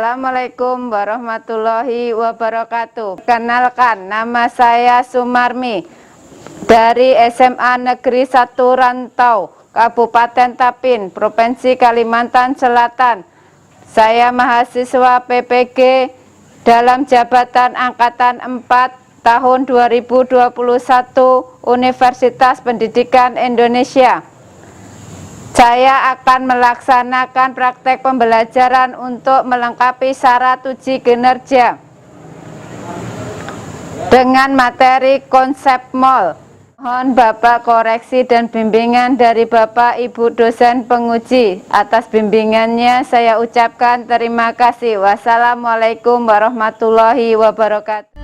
Assalamualaikum warahmatullahi wabarakatuh. Kenalkan, nama saya Sumarmi dari SMA Negeri 1 Rantau, Kabupaten Tapin, Provinsi Kalimantan Selatan. Saya mahasiswa PPG dalam jabatan Angkatan 4 tahun 2021 Universitas Pendidikan Indonesia. Saya akan melaksanakan praktek pembelajaran untuk melengkapi syarat uji kinerja dengan materi konsep MOL. Mohon Bapak koreksi dan bimbingan dari Bapak Ibu dosen penguji. Atas bimbingannya saya ucapkan terima kasih. Wassalamualaikum warahmatullahi wabarakatuh.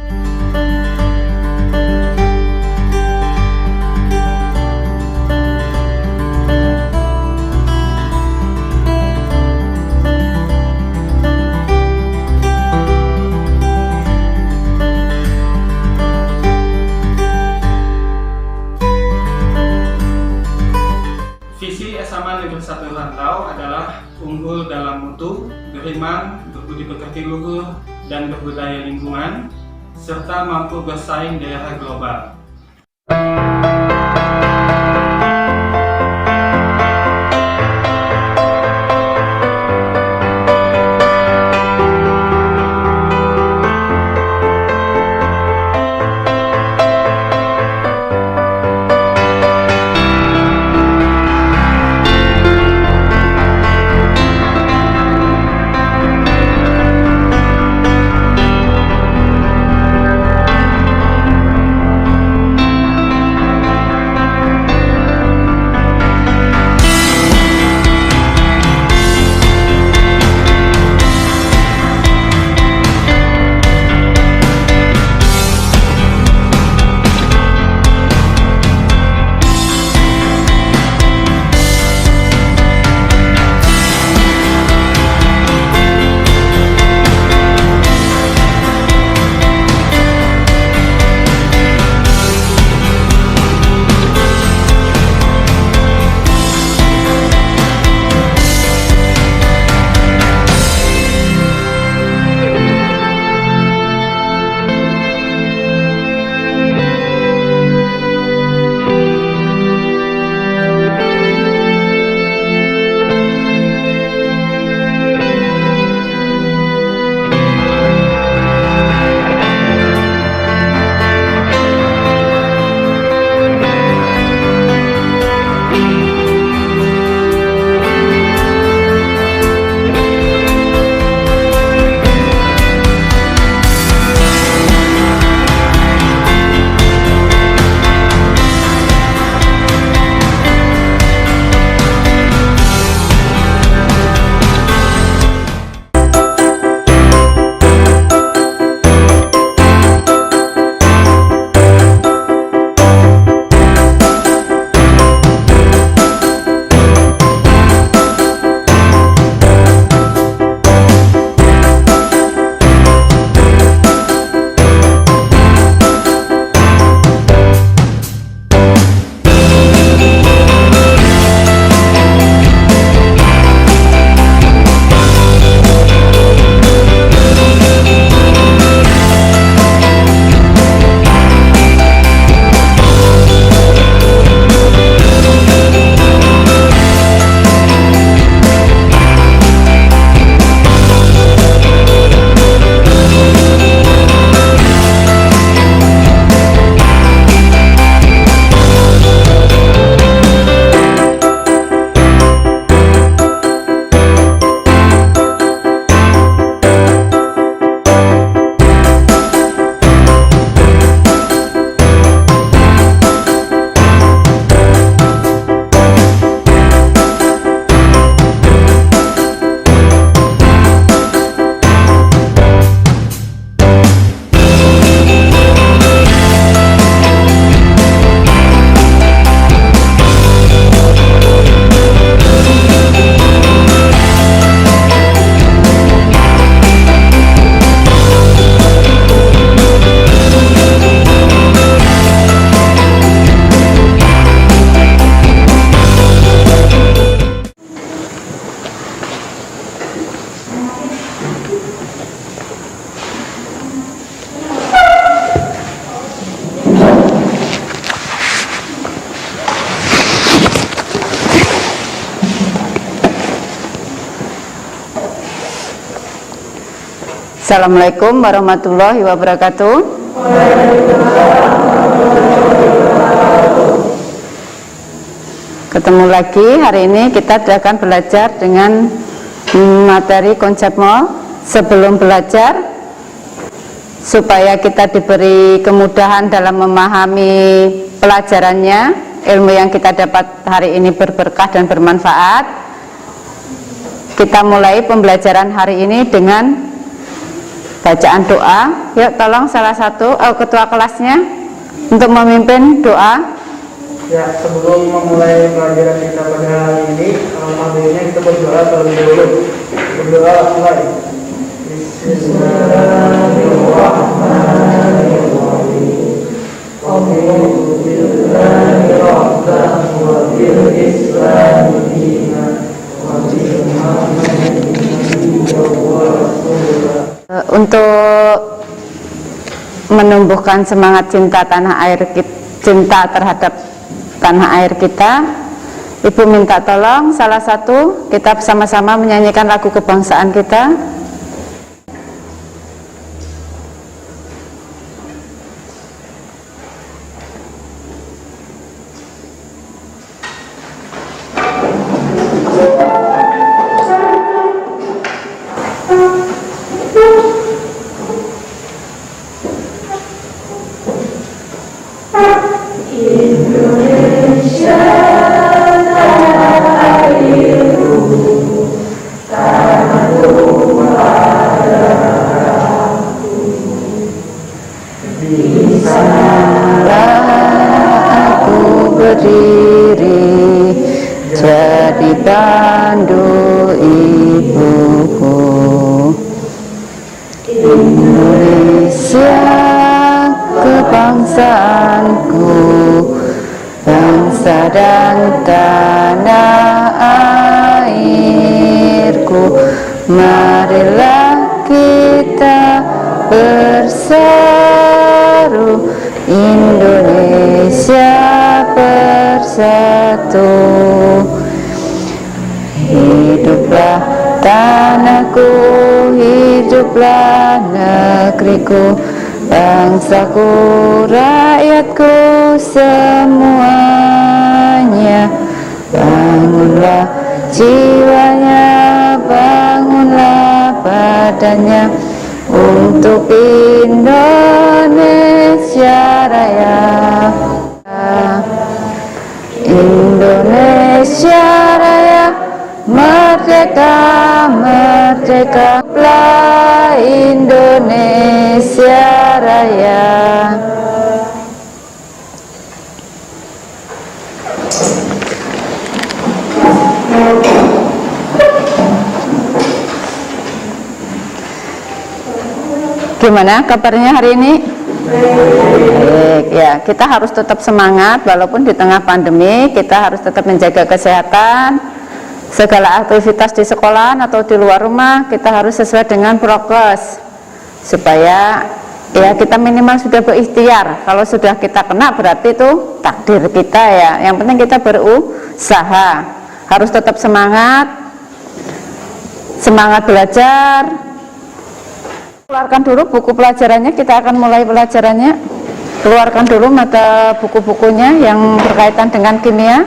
Visi SMA Negeri 1 Rantau adalah unggul dalam mutu, beriman, berbudi pekerti luhur, dan berbudaya lingkungan, serta mampu bersaing di era global. Assalamualaikum warahmatullahi wabarakatuh. Ketemu lagi, hari ini kita akan belajar dengan materi konsep mall. Sebelum belajar, supaya kita diberi kemudahan dalam memahami pelajarannya, ilmu yang kita dapat hari ini berberkah dan bermanfaat. Kita mulai pembelajaran hari ini dengan bacaan doa. Yuk, tolong salah satu ketua kelasnya untuk memimpin doa. Ya, sebelum memulai pelajaran kita pada hari ini, alhamdulillah kita berdoa terlebih dahulu. Berdoa mulai. Bismillahirrahmanirrahim. Alhamdulillahi rabbil wa bil islami dinan wa bi Muhammadin nabiyyan wa rasulah. Untuk menumbuhkan semangat cinta tanah air kita, cinta terhadap tanah air kita, Ibu minta tolong salah satu kita bersama-sama menyanyikan lagu kebangsaan kita. Berdiri jadi pandu ibuku, Indonesia kebangsaanku, bangsa dan tanah airku. Marilah kita berseru, Indonesia bersatu. Hiduplah tanahku, hiduplah negeriku, bangsaku, rakyatku semuanya. Bangunlah jiwanya, bangunlah badannya untuk Indonesia Raya. Indonesia Raya, merdeka, merdeka, lah Indonesia Raya. Gimana kabarnya hari ini? Baik, ya, kita harus tetap semangat walaupun di tengah pandemi. Kita harus tetap menjaga kesehatan. Segala aktivitas di sekolah atau di luar rumah kita harus sesuai dengan prokes, supaya ya kita minimal sudah berikhtiar. Kalau sudah kita kena berarti itu takdir kita ya. Yang penting kita berusaha. Harus tetap semangat belajar. Keluarkan dulu buku pelajarannya, kita akan mulai pelajarannya. Keluarkan dulu mata buku-bukunya yang berkaitan dengan kimia.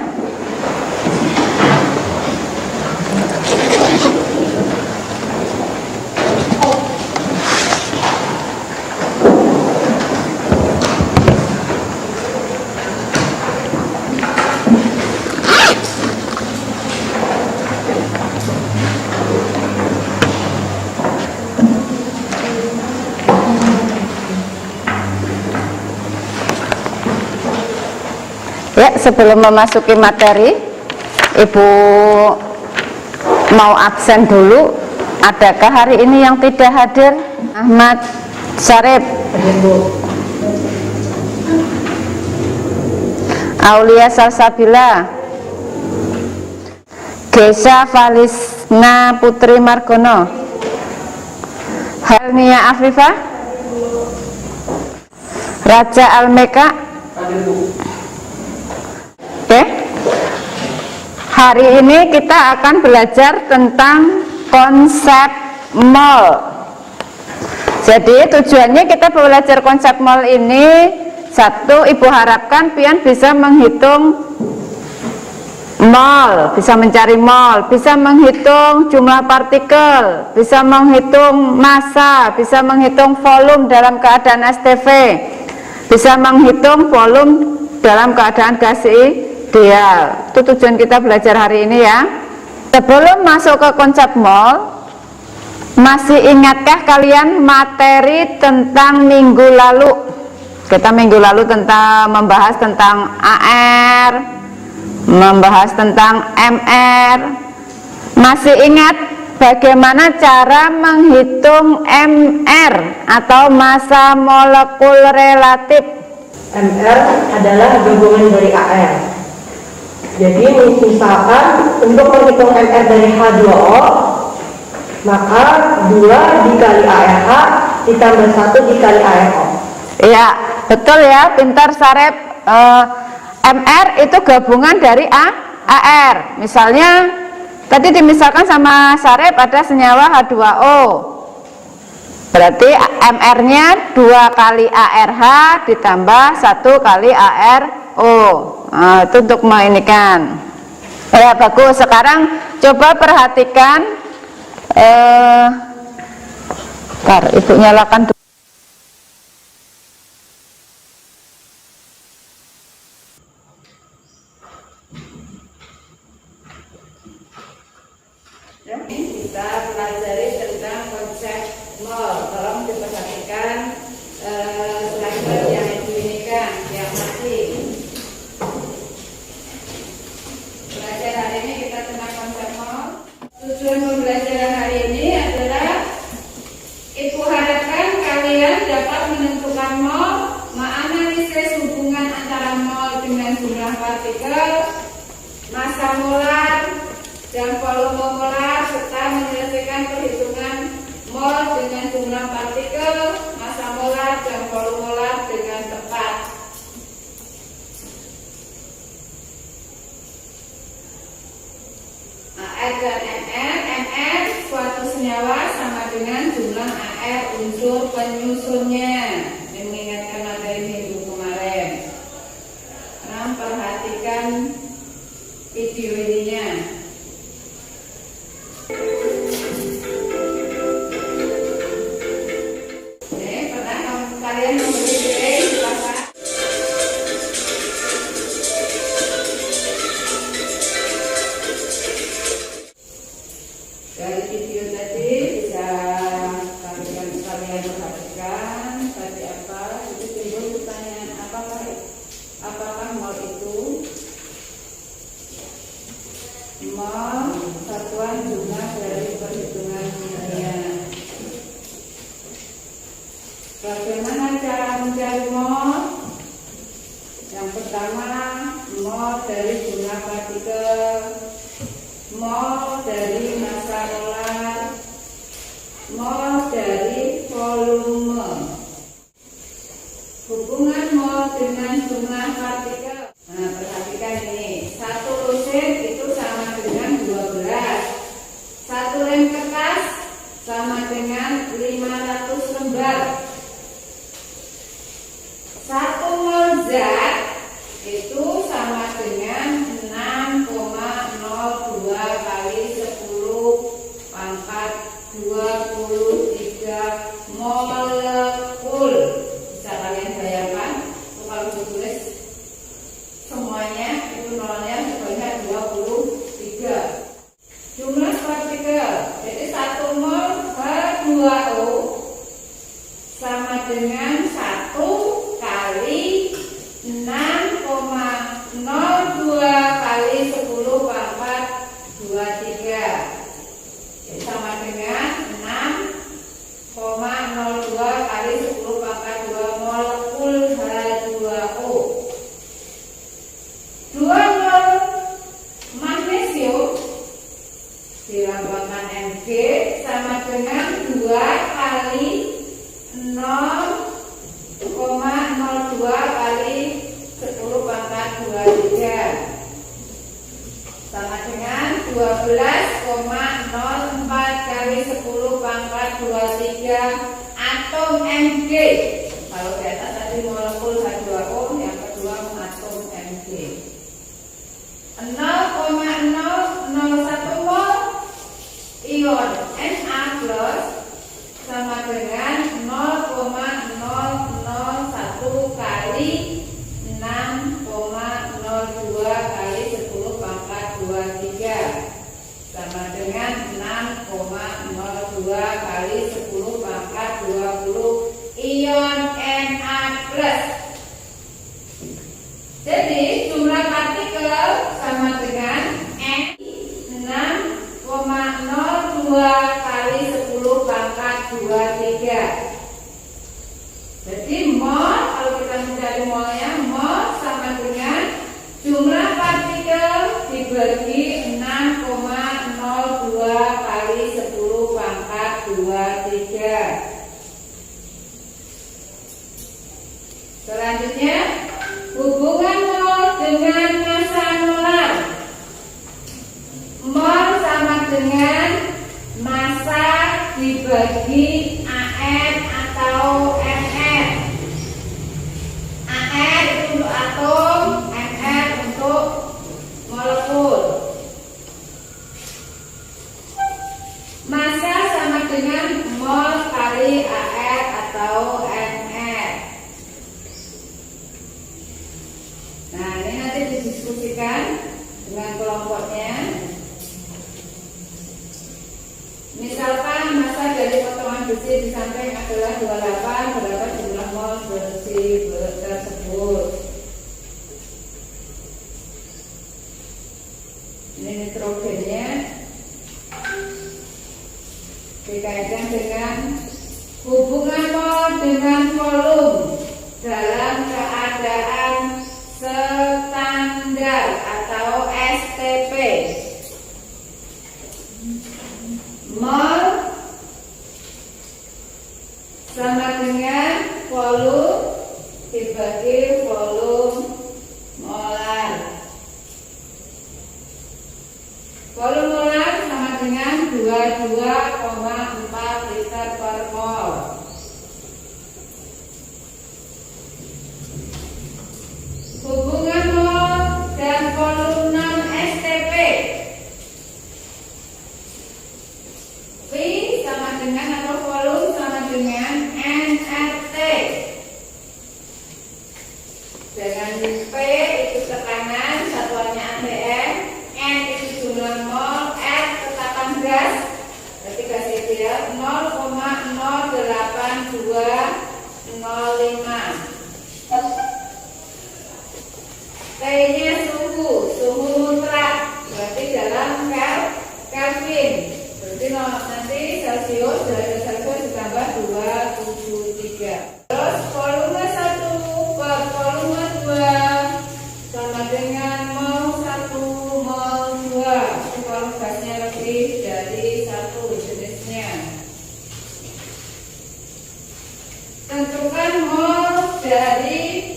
Ya, sebelum memasuki materi, Ibu mau absen dulu. Adakah hari ini yang tidak hadir? Ahmad Syarif, Aulia Salsabila, Gesha Valisna Putri Margono, Helnia Afifah, Raja Almeka. Oke, hari ini kita akan belajar tentang konsep mall. Jadi tujuannya kita belajar konsep mol ini, satu, Ibu harapkan pian bisa menghitung mol, bisa mencari mol, bisa menghitung jumlah partikel, bisa menghitung massa, bisa menghitung volume dalam keadaan STV, bisa menghitung volume dalam keadaan gas ideal. Itu tujuan kita belajar hari ini ya. Sebelum masuk ke konsep mol, masih ingatkah kalian materi tentang minggu lalu? Kita minggu lalu membahas tentang AR, membahas tentang MR. Masih ingat bagaimana cara menghitung MR atau massa molekul relatif? MR adalah gabungan dari AR. Jadi misalkan untuk menghitung MR dari H2O, maka 2 dikali ARH ditambah 1 dikali ARO. Iya, betul ya, pintar Sarep. MR itu gabungan dari AR. Misalnya tadi dimisalkan sama Sarep ada senyawa H2O. Berarti MR-nya 2 kali ARH ditambah 1 kali ARO. Nah, itu untuk menginikan. Ya bagus. Sekarang coba perhatikan. Ntar Ibu nyalakan dulu. Kita pelajari tentang konsep mol. Tolong diperhatikan slide yang diinikan, yang masih. Belajar hari ini kita tentang konsep mol. Tujuan pembelajaran hari ini adalah Ibu harapkan kalian dapat menentukan mol, menganalisis hubungan antara mol dengan jumlah partikel, massa molar, dan volume molar, serta menyelesaikan perhitungan mol dengan jumlah partikel, massa molar, dan volume molar dengan tepat. AR dan MR suatu senyawa sama dengan jumlah AR unsur penyusunnya. Mengingatkan materi minggu kemarin. Sekarang perhatikan video ininya. Pernah kalian memberi apa? Dari video tadi bisa kalian perhatikan tadi apa? Itu timbul pertanyaan apakah mol itu mol satuan jumlah dari perhitungan kimia. Bagaimana cara mencari mol? Yang pertama, mol dari jumlah partikel, mol dari massa molar, mol dari volume. Hubungan mol dengan jumlah partikel. Nah, perhatikan ini. 1 lusin itu sama dengan 12. 1 lem kertas sama dengan 500 lembar. 1 mol zat itu sama dengan 6,02 kali 10 pangkat 23 molekul. Bisa kalian bayangkan kalau ditulis semuanya itu nolnya sebanyak 23. Jumlah partikel, jadi 1 mol H2O sama dengan 1 kali 6,02 kali 10 pangkat 23. Jadi sama dengan 6,02 kali 10 pangkat 2 molekul H2O. 2 mol magnesium dilambangkan Mg sama dengan 2 kali 0,02 kali 10 pangkat 23 sama dengan 12,04 kali 10 pangkat 23 atau atom Mg. Kalau di atas tadi molekul H2O, yang kedua atom Mg. 0,001 mol ion Na+ sama dengan 0,001 kali 6,02 kali 10 pangkat 23 sama dengan 6,02 kali 10 pangkat 20 ion Na+. Jadi jumlah partikel sama dengan N 6,02 kali 10 pangkat 23. Jadi mol, kalau kita mencari molnya, mol sama dengan jumlah partikel dibagi 6,02 kali 10 pangkat 23. Selanjutnya, hubungan mol dengan massa molar. Mol sama dengan massa dibagi AN atau NR. AN itu untuk atom, NR untuk molekul. Massa sama dengan mol kali AR atau NR. Nah, ini nanti didiskusikan dengan kelompoknya. Misalkan massa dari potongan besi di samping adalah 28, berapa jumlah mol besi tersebut? Ini nitrogennya dikaitkan dengan hubungan mol dengan volume dalam keadaan standar atau STP. Mol sama dengan volume dibagi volume molar. Volume molar sama dengan 22,4 liter per mol. Hubungan mol dan volume non-STP. V sama dengan atau volume sama dengan nRT. Dengan P itu tekanan, satuannya atm, N itu jumlah mol, R tetapan gas, berarti gas ideal 0,08205. T-nya suhu mutlak, berarti dalam Kelvin. Berarti nanti Celsius, derajat Celsius ditambah 273. Terus volume 1 per volume 2 sama dengan mol 1 mol 2. Kalau gasnya lebih dari 1 jenisnya. Tentukan mol dari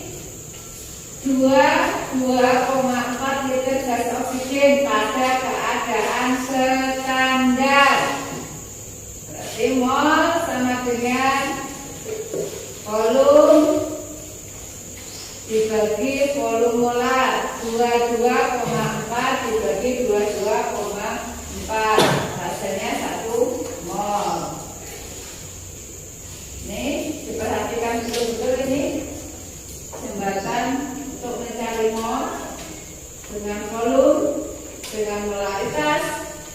2,4 liter gas oksigen pada keadaan standar. Berarti mol sama dengan volume dibagi volume molar, 22,4 dibagi 22,4, hasilnya 1 mol. Ini diperhatikan betul-betul, ini jembatan untuk mencari mol dengan volume, dengan molaritas,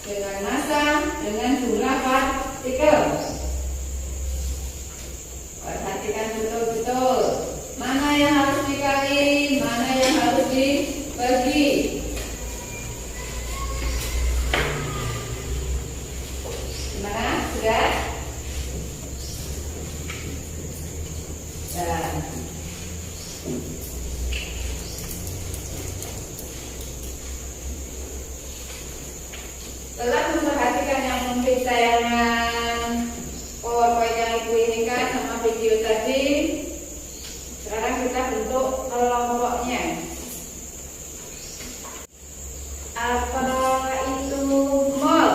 dengan massa, dengan jumlah partikel. Perhatikan betul-betul mana yang harus dikali, mana yang harus dibagi. Gimana? Sudah? Dan setelah memperhatikan yang mungkin tayangan PowerPoint yang Ibu ini kan sama video tadi, sekarang kita bentuk kelompoknya. Apa itu mol?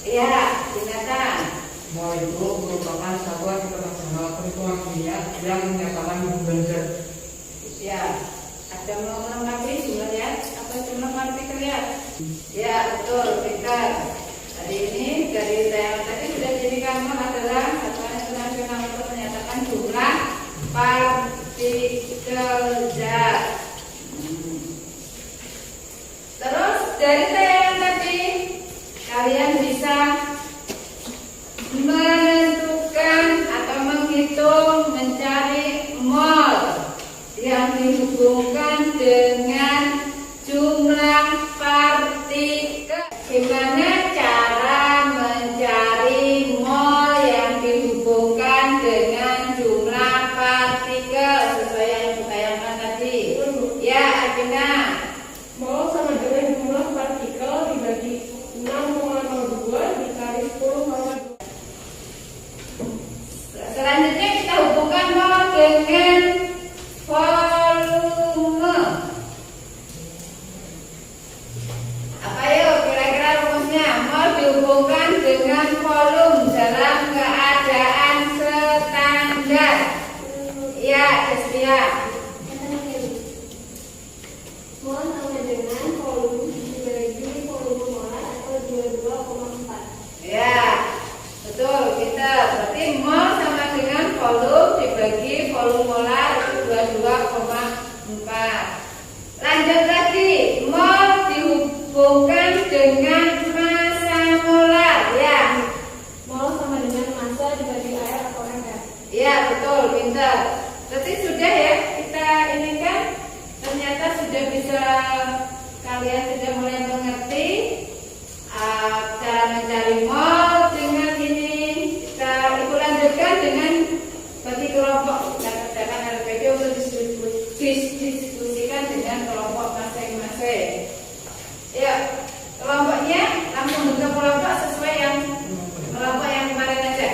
Ya, binatang. Mol itu merupakan satuan internasional perhitungan kimia yang menyatakan benda. Ya, ada melengkapi jumlahnya apa jumlah partikel ya? Ya, betul, pintar. Hari ini dari saya tadi sudah jadikan mol adalah satuan internasional untuk menyatakan jumlah partikel zat. Terus dari saya yang tadi kalian bisa menentukan atau menghitung mencari mol yang dihubungkan dengan jumlah partikel. Gimana cara mencari mol yang dihubungkan dengan jumlah partikel sesuai yang dibayangkan tadi? Ya, Agina. Mol sama dengan jumlah partikel dibagi 6,02 dikali 10,2. Selanjutnya kita hubungkan mol dengan volume. Apa yuk kira-kira rumusnya? Mol dihubungkan dengan volume dalam keadaan standar. Ya, Deslia. Mol sama dengan volume dibagi volume molar atau 22,4. Ya, betul, kita berarti mol sama dengan volume dibagi volume molar itu 22,4. Lanjut lagi, mol dihubungkan dengan massa molar ya. Mol sama dengan massa dibagi air atau ml. Ya, betul, pintar. Berarti sudah ya kita ini kan ternyata sudah bisa, kalian sudah mulai mengerti cara mencari mol dengan ini. Ibu lanjutkan dengan bagi kelompok. Kita kerjakan LPD untuk diskusikan dengan kelompok masing-masing. Ya, kelompoknya langsung bentuk kelompok sesuai yang kelompok yang kemarin aja.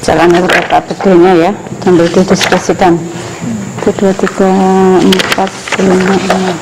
Perjalanan kereta bedanya ya, sambil didiskusikan. 1, 2, 3, 4, 5, 6.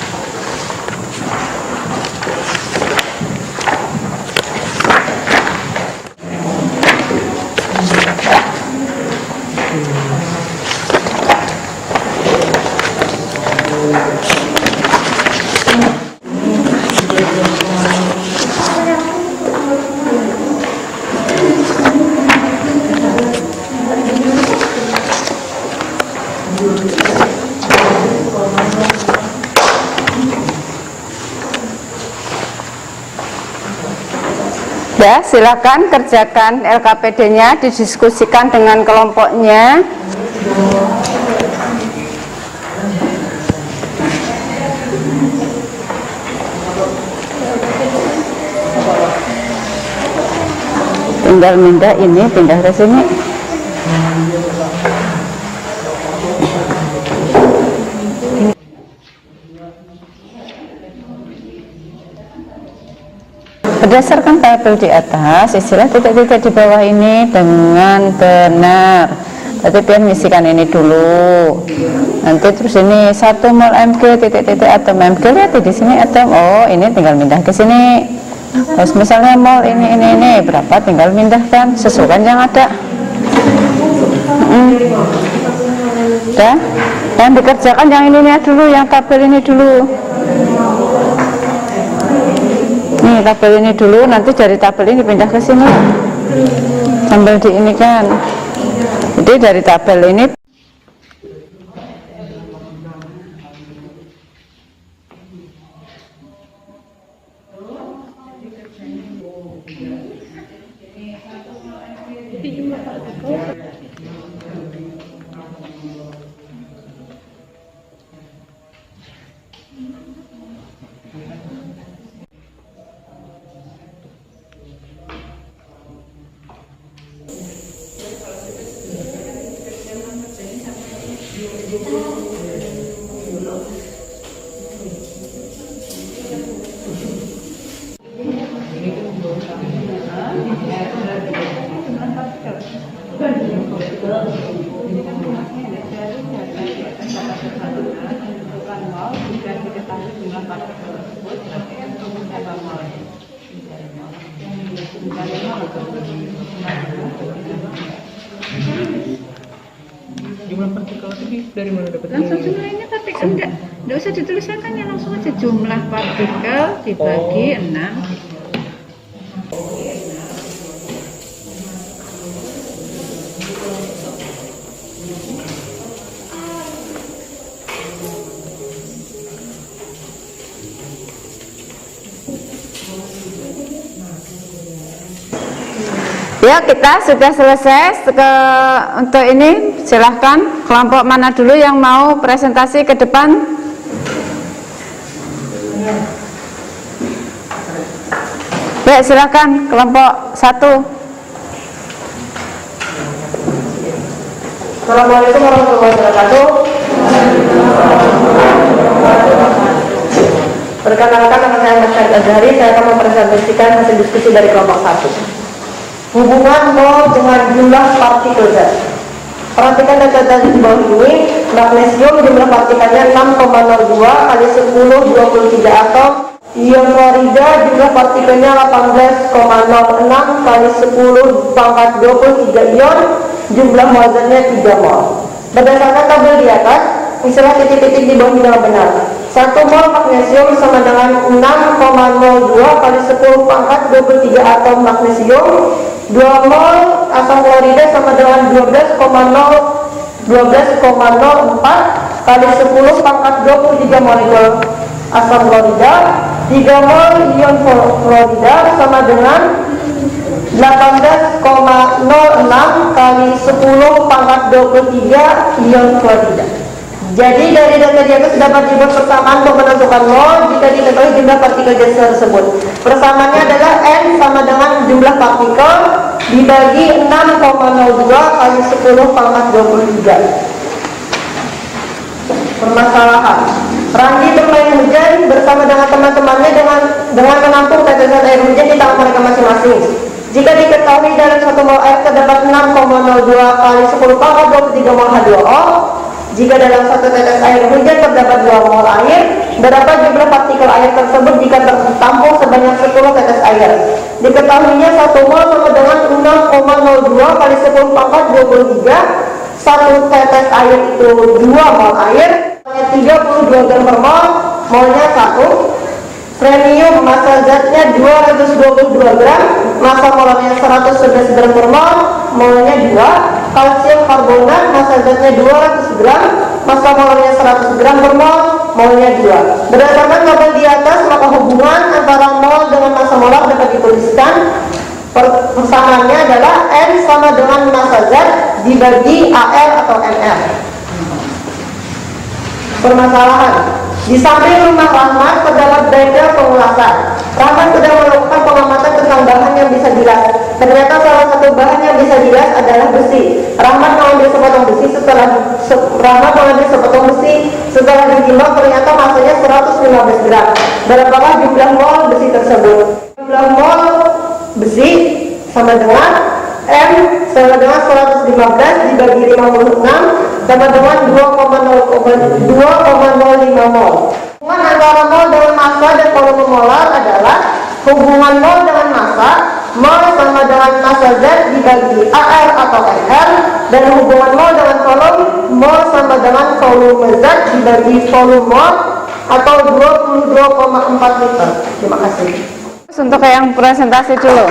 Ya, silakan kerjakan LKPD-nya, didiskusikan dengan kelompoknya. Tinggal pindah ini, pindah ke sini. Berdasarkan tabel di atas, istilah titik-titik di bawah ini dengan benar. Berarti biar mengisikan ini dulu. Nanti terus ini 1 mol mg titik-titik atom mg, lihat di sini atom. Oh, ini tinggal pindah ke sini. Terus misalnya mol ini berapa, tinggal pindahkan sesuai yang ada. Dan dikerjakan yang ini dulu, yang tabel ini dulu. Nih tabel ini dulu, nanti dari tabel ini pindah ke sini sambil diinikan. Jadi dari tabel ini Bukan. mol jika diketahui jumlah partikel tersebut berapa mol. Jumlah partikel itu dari mana dapatnya? Langsung jumlahnya partikel enggak usah dituliskan ya, langsung aja jumlah partikel dibagi 6. Ya, kita sudah selesai untuk ini. Silahkan kelompok mana dulu yang mau presentasi ke depan. Baik, silahkan kelompok 1. Assalamualaikum warahmatullahi wabarakatuh. Perkenalkan, nama saya Mas Khalid Azhari. Saya akan mempresentasikan hasil diskusi dari kelompok 1. Hubungan mol dengan jumlah partikel zat. Perhatikan data di bawah ini. Magnesium jumlah partikelnya 6,02 kali 10 23 atom. Ion klorida jumlah partikelnya 18,06 kali 10 pangkat 23 ion. Jumlah mol zatnya 3 mol. Berdasarkan tabel di atas, istilah titik-titik di bawah ini benar. 1 mol magnesium sama dengan 6,02 kali 10 pangkat 23 atom magnesium. 2 mol asam klorida sama dengan 12,04 kali 10 pangkat 23 molekul asam klorida. 3 mol ion klorida sama dengan 18,06 kali 10 pangkat 23 ion klorida. Jadi dari data di atas dapat dibuat persamaan pembentukan mol jika diketahui jumlah partikel gas tersebut. Persamaannya adalah N sama dengan jumlah partikel dibagi 6,02 kali 10 pangkat 23. Permasalahan. Randi bermain hujan bersama dengan teman-temannya dengan menampung tetesan air hujan di tangan mereka masing-masing. Jika diketahui dalam 1 mol air terdapat 6,02 kali 10 pangkat 23 mol H2O. Jika dalam 1 tetes air hujan terdapat 2 mol air, berapa jumlah partikel air tersebut jika tertampung sebanyak 10 tetes air? Diketahuinya 1 mol sama dengan 6,02 kali 10 pangkat 23. 1 tetes air itu 2 mol air, 32 gram per mol, molnya 1. Premium massa zatnya 222 gram, massa molarnya 111 gram per mol, molnya 2. Kalsium karbonat massa zatnya 200 gram, massa molarnya 100 gram per mol, molnya 2. Berdasarkan tabel di atas, maka hubungan antara mol dengan massa molar dapat dituliskan. Persamaannya adalah N sama dengan massa zat dibagi AR atau MR. Permasalahan. Di samping rumah Rahmat terdapat bengkel pengulasan. Rahmat sedang melakukan pengamatan tentang bahan yang bisa dilas. Ternyata salah satu bahan yang bisa dilas adalah besi. Rahmat mengambil sepotong besi. Setelah ditimbang ternyata masanya 115 gram. Berapakah jumlah mol besi tersebut? Jumlah mol besi sama dengan M sama dengan 115 dibagi 56 sama dengan 2,05 mol. Hubungan antara mol dengan massa dan volume molar adalah hubungan mol dengan massa. Mol sama dengan massa zat dibagi AR atau MR, dan hubungan mol dengan volume. Mol sama dengan volume zat dibagi volume mol atau 22,4 liter. Terima kasih. Untuk yang presentasi dulu.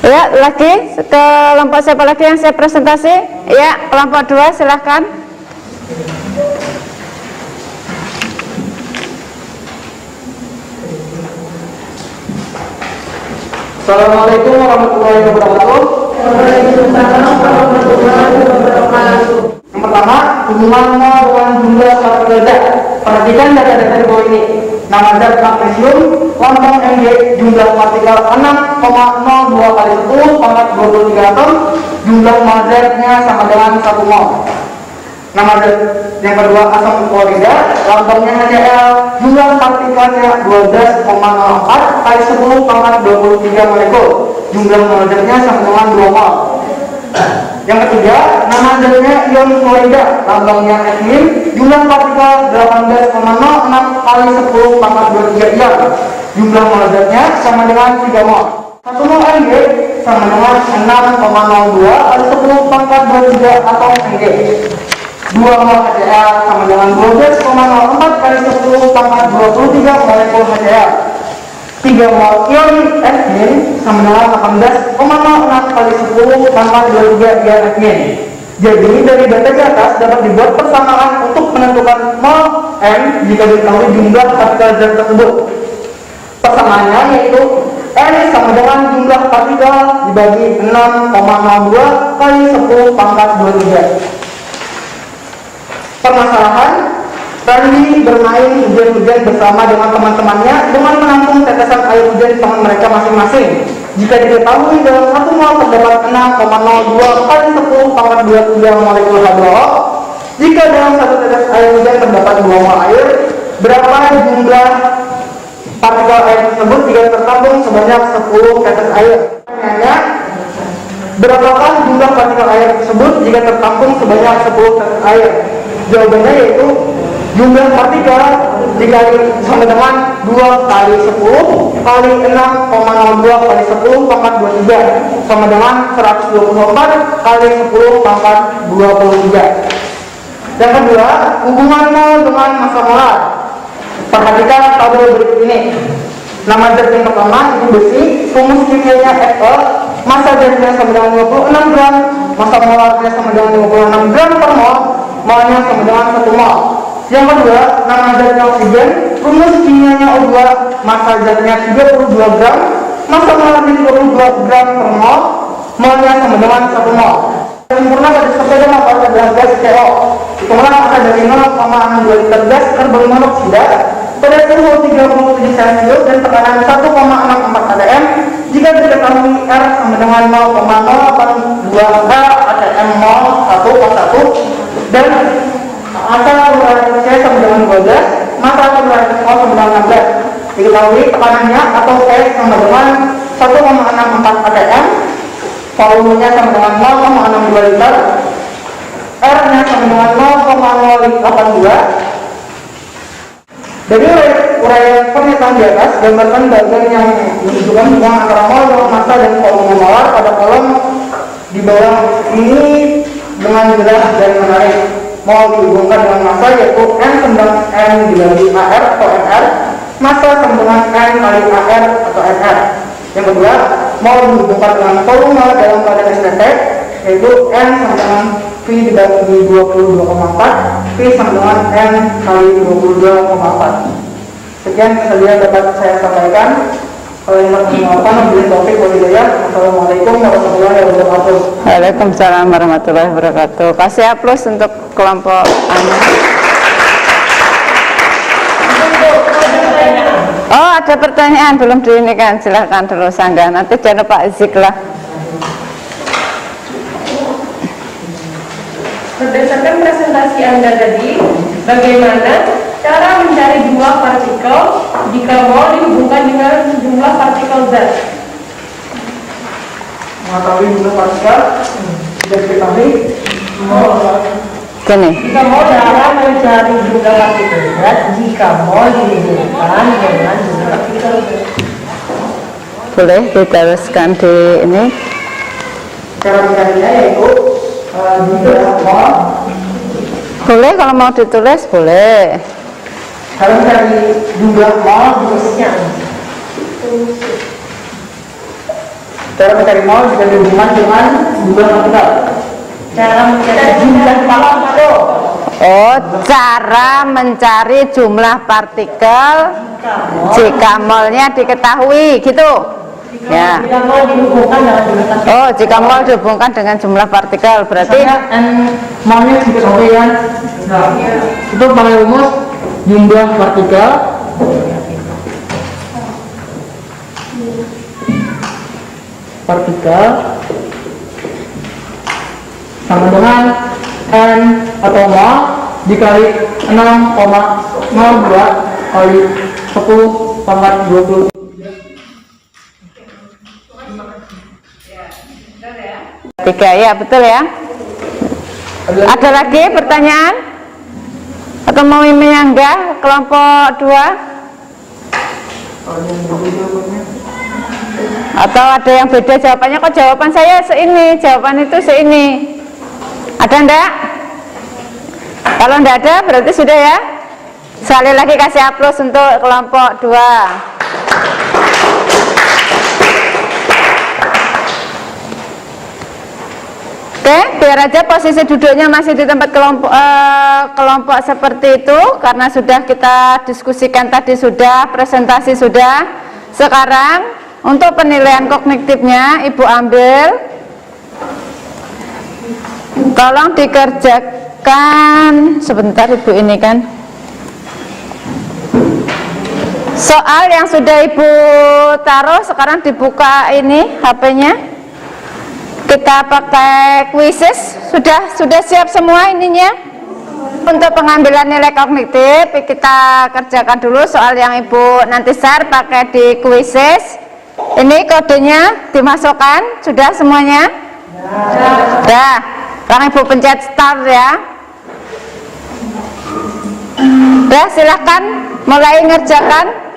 Ya, lagi kelompok siapa lagi yang saya presentasi? Ya, kelompok 2 silahkan. Assalamualaikum warahmatullahi wabarakatuh. Waalaikumsalam warahmatullahi wabarakatuh. Yang pertama, hubungan mol dengan jumlah partikel zat. Perhatikan data-data di bawah ini. Nama zat magnesium, lontong Mg, jumlah partikel 6,02 kali 10 pangkat 23 atom. Jumlah mol zatnya sama dengan 1 mol. Nama zat yang kedua, asam klorida, lontongnya HCl, jumlah partikelnya 12,04 kali 10 pangkat 23 molekul. jumlah mol zatnya sama dengan 2 mol. Yang ketiga, nama zatnya ion fluorida, lambangnya Fe, jumlah partikel 18,06 kali 10 pangkat 23 ion. Jumlah mol zatnya sama dengan 3 mol. 1 mol Mg sama dengan 6,02 kali 10 pangkat 23 atom Mg. 2 mol HCl sama dengan 12,04 kali 10 pangkat 23 molekul HCl. 3 mol ion Fe sama dengan 18,06 kali 10 pangkat 23 ion Fe. Jadi dari data di atas dapat dibuat persamaan untuk menentukan mol M jika diketahui jumlah partikel zat tersebut. Persamaannya yaitu N sama dengan jumlah partikel dibagi 6,02 kali 10 pangkat 23. Permasalahan, Randy bermain hujan-hujan bersama dengan teman-temannya dengan menampung tetesan air hujan di tangan mereka masing-masing. Jika diketahui dalam 1 mol terdapat 6,02 kali 10 pangkat 23 molekul H2O, jika dalam 1 tetes air hujan terdapat 2 mol air, berapa jumlah partikel air tersebut jika tertampung sebanyak 10 tetes air? Pertanyaannya, berapakah jumlah partikel air tersebut jika tertampung sebanyak 10 tetes air? Jawabannya yaitu jumlah partikel dikali sama dengan 2 kali 10 kali 6,02 kali 10 pangkat 23 sama dengan 124 kali 10 pangkat 23. Yang kedua, hubungan mol dengan massa molar. Perhatikan tabel berikut ini. Nama zat yang pertama itu besi, rumus kimianya Fe, massa zatnya sama dengan 56 gram, massa molarnya sama dengan 56 gram per mol, molnya sama dengan 1 mol. Yang kedua, nama zatnya oksigen, rumus kimianya O2, massa zatnya 32 gram, massa molarnya 32 gram per mol, molnya sama dengan 1 mol. Sempurna pada sepeda motor adalah gas CO. Hitunglah massa dari 0,62 liter gas karbon monoksida pada suhu 37 Celcius dan tekanan 1,64 atm jika diketahui R sama dengan 0,082 atm mol 1 dan massa keluaran C sama dengan 12, massa keluaran O sama dengan 16. Diketahui tekanannya atau E sama dengan 1,64 atm, volumenya sama dengan 0,62 liter, R-nya sama dengan 0,082. Dari uraian pernyataan di atas, gambarkan bagian yang menunjukkan hubungan antara mol dengan massa dan volume molar pada kolom di bawah ini dengan jelas dan menarik. Mol dihubungkan dengan massa yaitu N sembang N dibagi AR atau NR, massa sembang N kali AR atau NR. Yang kedua, mol dihubungkan dengan volume dalam keadaan STT yaitu N sama dengan V dibagi 22,4, V sama dengan N kali 22,4. Sekian saja dapat saya sampaikan. Kalau yang berkenan, wabillahi taufiq wal hidayah. Wassalamualaikum warahmatullahi wabarakatuh. Waalaikumsalam warahmatullahi wabarakatuh. Kasih aplaus untuk kelompok Anda. Oh, ada pertanyaan belum ini kan? Silahkan dulu Sangga. Nanti jangan lupa Ziklah. Berdasarkan presentasi Anda tadi, bagaimana cara mencari jumlah partikel jika mol dihubungkan dengan jumlah partikel zat? Mengetahui jumlah partikel tidak diketahui Gini. Jika mau cara mencari jumlah partikel zat jika mol dihubungkan dengan jumlah partikel zat. Boleh diteruskan di ini. cara mencarinya yaitu jumlah mol. Boleh kalau mau ditulis boleh. Kalau mencari jumlah mol rumusnya. Cara mencari mol jika dihubungkan dengan jumlah partikel. Cara mencari jumlah partikel. Oh, cara mencari jumlah partikel jika molnya diketahui, gitu. Ya. Jika mol dihubungkan dengan jumlah partikel. Oh, jika mol dihubungkan dengan jumlah partikel, berarti N molnya diketahui kan? Nah, itu pakai rumus jumlah partikel sama dengan N atau mol dikali 6,02 kali 10 pangkat 20. 3 ya, betul ya. Ada lagi pertanyaan? Atau mau menyanggah kelompok 2? Atau ada yang beda jawabannya? Kok jawaban saya seini, jawaban itu seini? Ada enggak? Kalau enggak ada berarti sudah ya. Sekali lagi kasih aplaus untuk kelompok 2. Oke, biar aja posisi duduknya masih di tempat kelompok seperti itu, karena sudah kita diskusikan tadi, sudah presentasi sudah. Sekarang untuk penilaian kognitifnya Ibu ambil, tolong dikerjakan sebentar Ibu ini kan. Soal yang sudah Ibu taruh sekarang dibuka ini HP-nya. Kita pakai quizzes, sudah siap semua ininya. Untuk pengambilan nilai kognitif kita kerjakan dulu soal yang Ibu nanti share pakai di quizzes. Ini kodenya dimasukkan, sudah semuanya? Sudah. Sekarang Ibu pencet start ya. Sudah, silahkan mulai ngerjakan.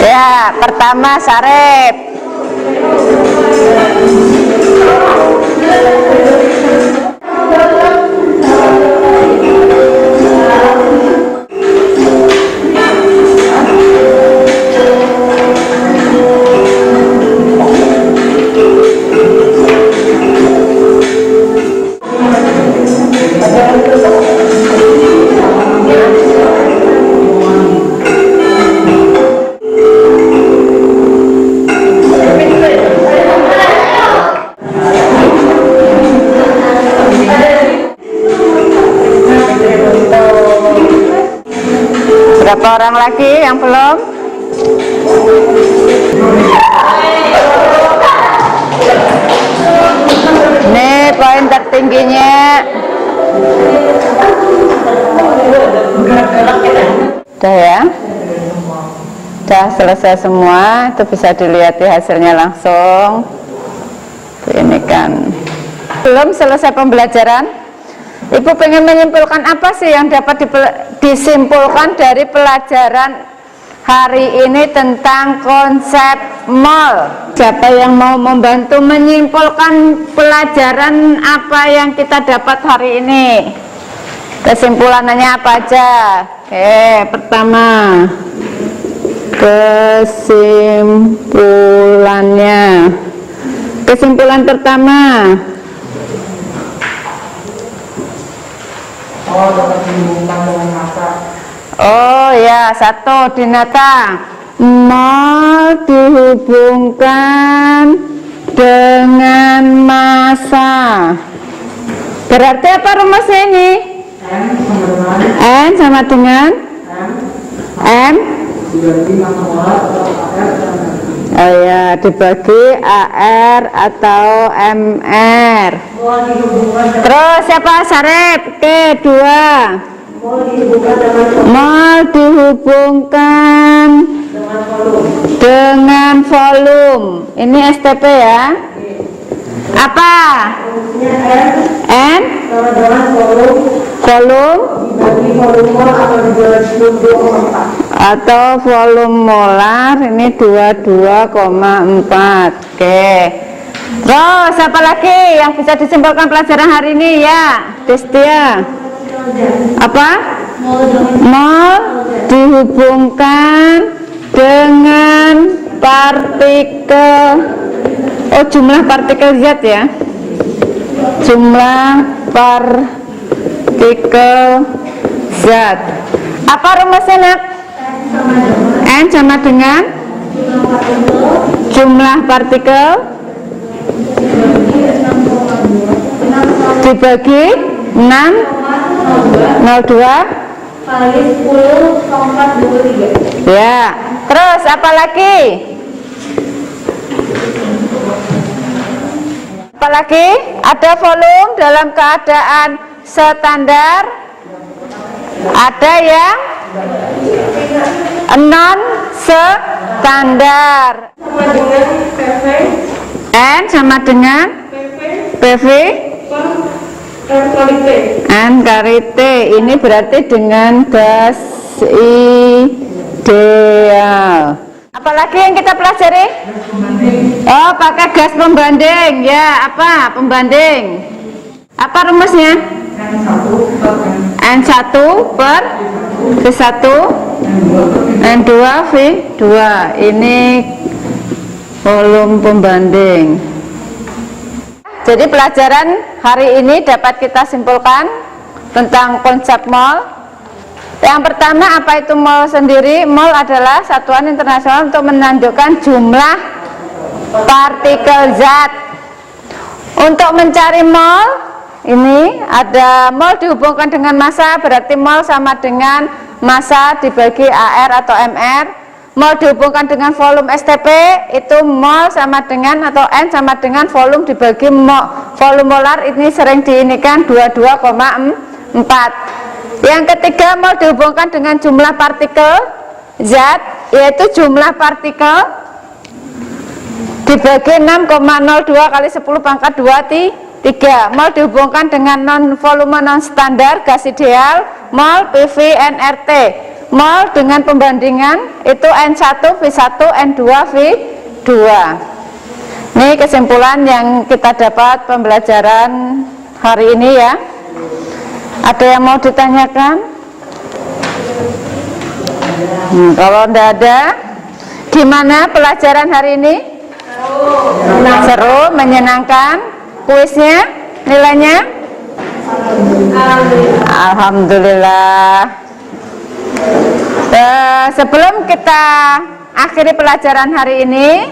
Ya, pertama Sarip. Berapa orang lagi yang belum? Ini poin tertingginya. Udah ya? Udah selesai semua. Itu bisa dilihat di hasilnya langsung. Ini kan belum selesai pembelajaran. Ibu pengen menyimpulkan apa sih yang dapat disimpulkan dari pelajaran hari ini tentang konsep mall? Siapa yang mau membantu menyimpulkan pelajaran apa yang kita dapat hari ini? Kesimpulannya apa aja? Oke, pertama kesimpulan pertama. Oh, dapat dihubungkan dengan masa. Oh ya, 1 Dinata. Mall dihubungkan dengan masa. Berarti apa rumusnya ini? N sama dengan M. Oh ya, dibagi AR atau MR. Terus siapa? Sarip. Oke, 2. Mol dihubungkan dengan volume. Ini STP ya. Apa? N volume atau volume molar. Ini 22,4. Oke. Terus apa lagi yang bisa disimpulkan pelajaran hari ini ya, Destia? Apa? Mol dihubungkan dengan partikel. Oh, jumlah partikel zat ya. Jumlah partikel zat. Apa rumusnya, Nak? N sama dengan jumlah partikel dibagi 6,02 kali 10,23. ya. Terus apa lagi? Apalagi ada volume dalam keadaan standar, ada yang non standar. Sama dengan PV, N sama dengan PV kali T. N kali T. Ini berarti dengan gas ideal. Apalagi yang kita pelajari? Oh, pakai gas pembanding. Ya, apa pembanding? Apa rumusnya? N1 per V1 N2 V2. Ini volume pembanding. Jadi pelajaran hari ini dapat kita simpulkan tentang konsep mol. Yang pertama, apa itu mol sendiri? Mol adalah satuan internasional untuk menunjukkan jumlah partikel zat. Untuk mencari mol, ini ada mol dihubungkan dengan massa, berarti mol sama dengan massa dibagi AR atau MR. Mol dihubungkan dengan volume STP, itu mol sama dengan atau N sama dengan volume dibagi volume molar, ini sering diinikan 22,4. Yang ketiga, mol dihubungkan dengan jumlah partikel zat, yaitu jumlah partikel dibagi 6,02 kali 10 pangkat 23. Mol dihubungkan dengan volume non standar gas ideal, mol PV NRT. Mol dengan pembandingan itu N1 V1 N2 V2. Ini kesimpulan yang kita dapat pembelajaran hari ini ya. Ada yang mau ditanyakan? Kalau tidak ada, gimana pelajaran hari ini? Seru, menyenangkan. Kuisnya, nilainya? Alhamdulillah. Sebelum kita akhiri pelajaran hari ini,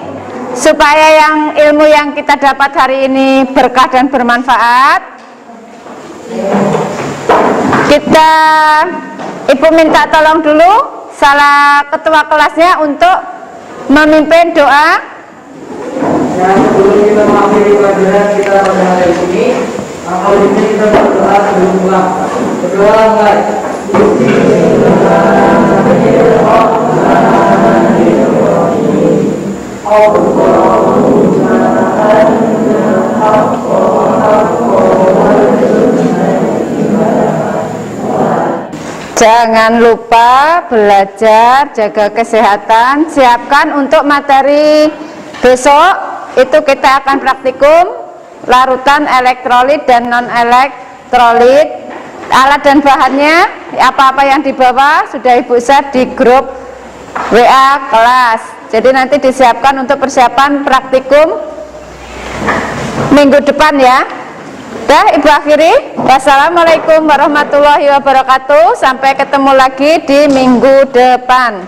supaya ilmu yang kita dapat hari ini berkah dan bermanfaat, Ibu minta tolong dulu salah ketua kelasnya untuk memimpin doa. Dan sebelum kita mengakhiri pelajaran kita pada hari ini, kalau ini kita berdoa sebelum pulang. Berdoa mulai. Jangan lupa belajar, jaga kesehatan, siapkan untuk materi besok. Itu kita akan praktikum larutan elektrolit dan non elektrolit. Alat dan bahannya, apa-apa yang dibawa sudah Ibu share di grup WA kelas. Jadi nanti disiapkan untuk persiapan praktikum minggu depan ya. Dah, Ibu akhiri. Wassalamualaikum warahmatullahi wabarakatuh. Sampai ketemu lagi di minggu depan.